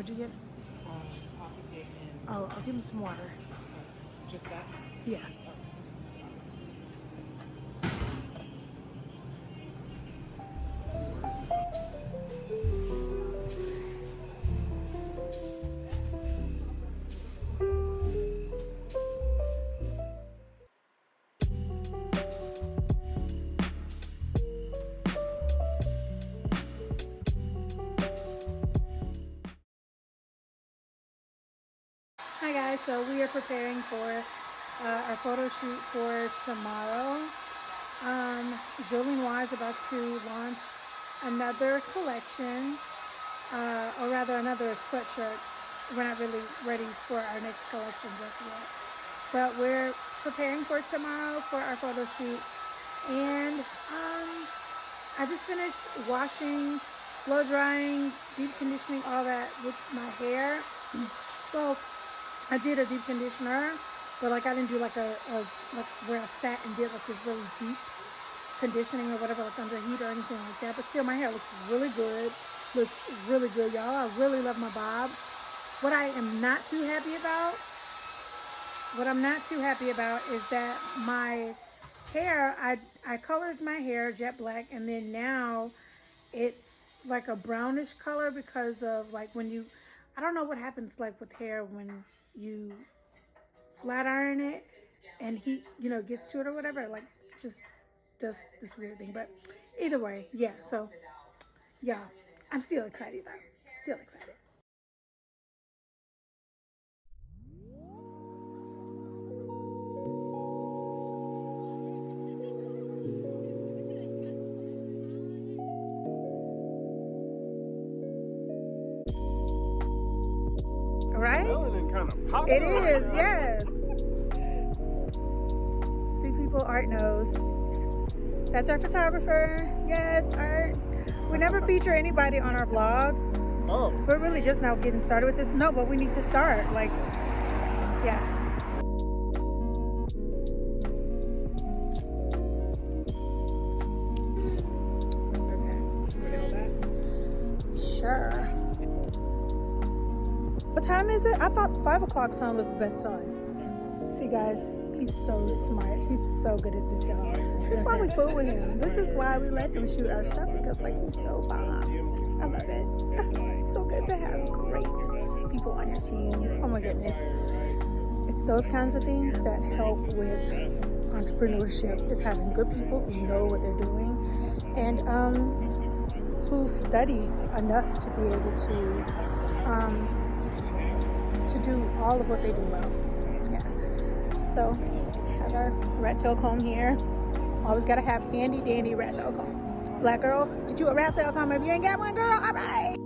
What'd you get? Coffee cake and... Oh, I'll give him some water. Just that? Yeah. Hi guys, so we are preparing for our photo shoot for tomorrow. Jolie Noire is about to launch another collection, or rather another sweatshirt. We're not really ready for our next collection just yet, but we're preparing for tomorrow for our photo shoot. And I just finished washing, blow drying, deep conditioning, all that with my hair. Well, I did a deep conditioner, but like I didn't do like like where I sat and did like this really deep conditioning or whatever, like under heat or anything like that. But still, my hair looks really good. Looks really good, y'all. I really love my bob. What I'm not too happy about is that my hair, I colored my hair jet black, and then now it's like a brownish color because of like when you, I don't know what happens like with hair when you flat iron it and heat, gets to it or whatever, like just does this weird thing. But either way, yeah, so yeah, I'm still excited though. Still excited. Right? It is, yes. See, people, Art knows. That's our photographer. Yes, Art. We never feature anybody on our vlogs. Oh. We're really just now getting started with this. No, but we need to start. Like, yeah. Sure. What time is it? I thought 5 o'clock sun was the best sun. See, guys, he's so smart. He's so good at this, y'all. This is why we fool with him. This is why we let him shoot our stuff, because like he's so bomb. I love it. It's so good to have great people on your team. Oh my goodness. It's those kinds of things that help with entrepreneurship, is having good people who know what they're doing and who study enough to be able to do all of what they do well. Yeah. So have our rat tail comb here. Always gotta have handy dandy rat tail comb. Black girls, get you a rat tail comb if you ain't got one, girl. All right.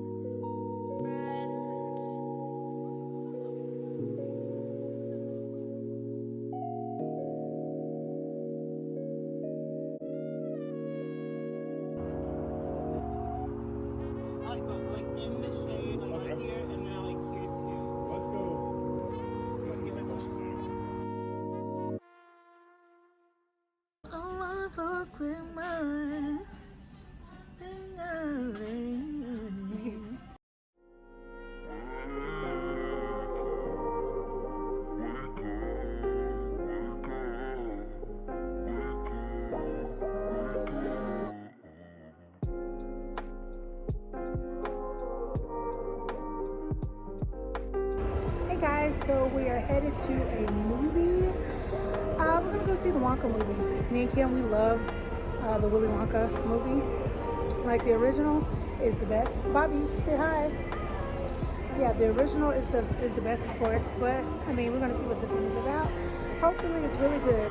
For Christmas. Hey guys, so we are headed to a movie. We're gonna go see the Wonka movie. Me and Kim, we love the Willy Wonka movie. Like the original is the best. Bobby, say hi. Yeah, the original is the best, of course. But I mean, we're gonna see what this one is about. Hopefully, it's really good.